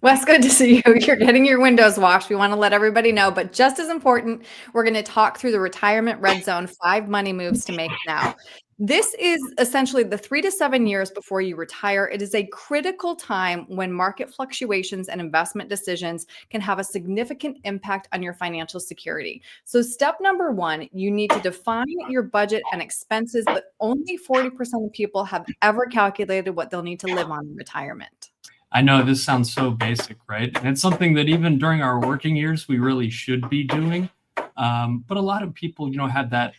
Wes, good to see you. You're getting your windows washed. We want to let everybody know. But just as important, we're going to talk through the retirement red zone, 5 money moves to make now. This is essentially the 3 to 7 years before you retire. It is a critical time when market fluctuations and investment decisions can have a significant impact on your financial security. So, step number one, you need to define your budget and expenses, but only 40% of people have ever calculated what they'll need to live on in retirement. I know this sounds so basic, right? And it's something that even during our working years, we really should be doing. But a lot of people, have that,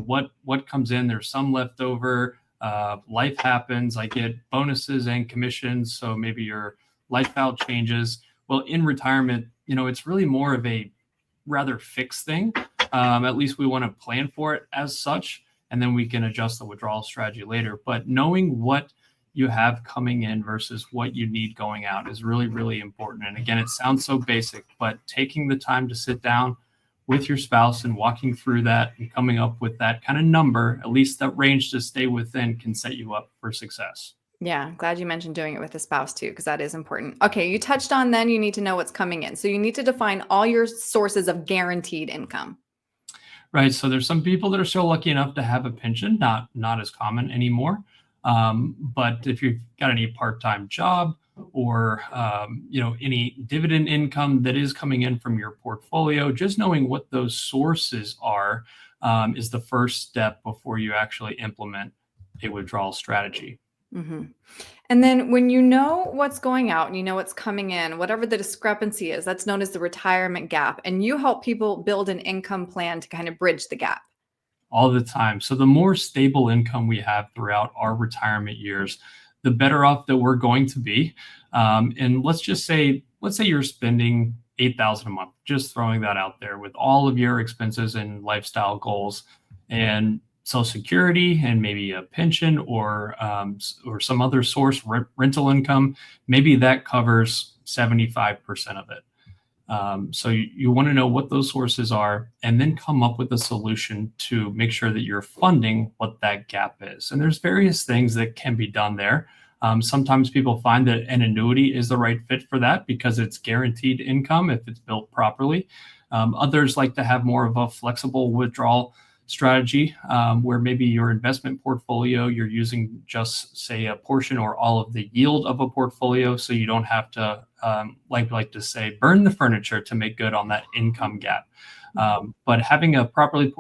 what comes in, there's some left over. Life happens. I get bonuses and commissions. So maybe your lifestyle changes. Well, in retirement, it's really more of a rather fixed thing. At least we want to plan for it as such, and then we can adjust the withdrawal strategy later. But knowing what you have coming in versus what you need going out is really, really important. And again, it sounds so basic, but taking the time to sit down with your spouse and walking through that and coming up with that kind of number, at least that range to stay within, can set you up for success. Yeah, glad you mentioned doing it with a spouse too, because that is important. Okay, you touched on then you need to know what's coming in. So you need to define all your sources of guaranteed income. Right. So there's some people that are still lucky enough to have a pension, not as common anymore. But if you've got any part-time job or any dividend income that is coming in from your portfolio, just knowing what those sources are is the first step before you actually implement a withdrawal strategy. hmm And then when you know what's going out and you know what's coming in, whatever the discrepancy is, that's known as the retirement gap. And you help people build an income plan to kind of bridge the gap. All the time. So the more stable income we have throughout our retirement years, the better off that we're going to be. And let's say you're spending 8,000 a month, just throwing that out there with all of your expenses and lifestyle goals, and Social Security and maybe a pension or some other source, rental income. Maybe that covers 75% of it. So you want to know what those sources are and then come up with a solution to make sure that you're funding what that gap is. And there's various things that can be done there. Sometimes people find that an annuity is the right fit for that because it's guaranteed income if it's built properly. Others like to have more of a flexible withdrawal strategy where maybe your investment portfolio, you're using just say a portion or all of the yield of a portfolio. So you don't have to, like to say, burn the furniture to make good on that income gap. But having a properly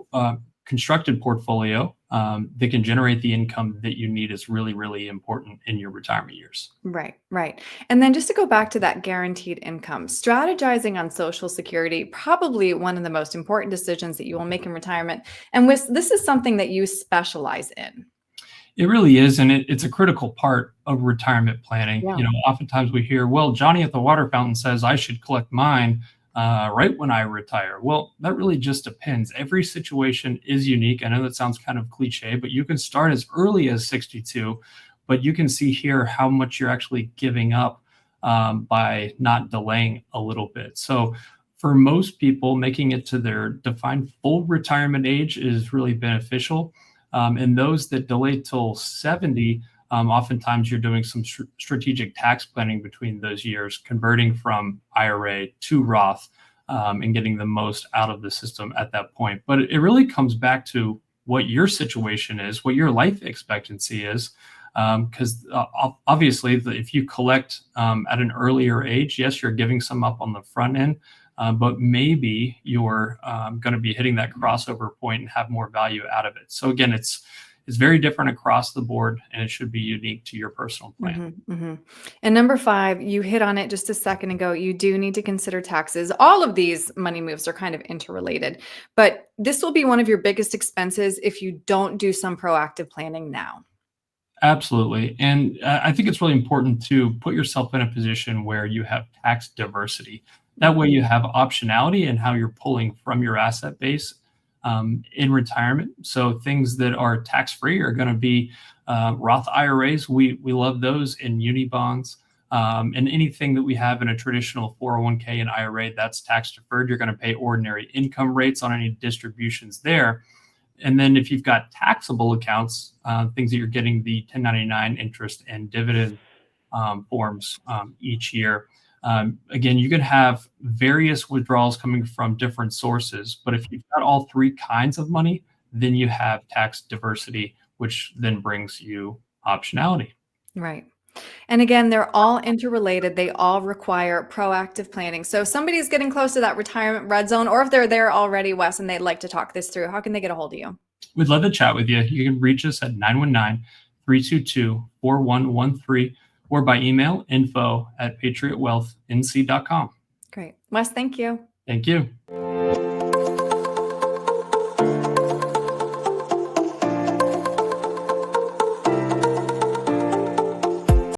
constructed portfolio that can generate the income that you need is really, really important in your retirement years. Right, right. And then just to go back to that guaranteed income, strategizing on Social Security, probably one of the most important decisions that you will make in retirement. And this is something that you specialize in. It really is, and it's a critical part of retirement planning. Yeah. Oftentimes we hear, well, Johnny at the water fountain says I should collect mine right when I retire. Well, that really just depends. Every situation is unique. I know that sounds kind of cliche, but you can start as early as 62, but you can see here how much you're actually giving up by not delaying a little bit. So for most people, making it to their defined full retirement age is really beneficial. And those that delay till 70, oftentimes you're doing some strategic tax planning between those years, converting from IRA to Roth and getting the most out of the system at that point. But it really comes back to what your situation is, what your life expectancy is. Because obviously, if you collect at an earlier age, yes, you're giving some up on the front end. But maybe you're going to be hitting that crossover point and have more value out of it. So again, it's very different across the board, and it should be unique to your personal plan. And number 5, you hit on it just a second ago. You do need to consider taxes. All of these money moves are kind of interrelated, but this will be one of your biggest expenses if you don't do some proactive planning now. Absolutely. And I think it's really important to put yourself in a position where you have tax diversity. That way you have optionality in how you're pulling from your asset base in retirement. So things that are tax-free are going to be Roth IRAs. We love those in muni bonds. And anything that we have in a traditional 401k and IRA, that's tax deferred. You're going to pay ordinary income rates on any distributions there. And then if you've got taxable accounts, things that you're getting the 1099 interest and dividend forms each year, Again, you can have various withdrawals coming from different sources, but if you've got all three kinds of money, then you have tax diversity, which then brings you optionality. Right. And again, they're all interrelated. They all require proactive planning. So if somebody's getting close to that retirement red zone, or if they're there already, Wes, and they'd like to talk this through, how can they get a hold of you? We'd love to chat with you. You can reach us at 919-322-4113 or by email info@patriotwealthnc.com. Great. Wes, thank you. Thank you.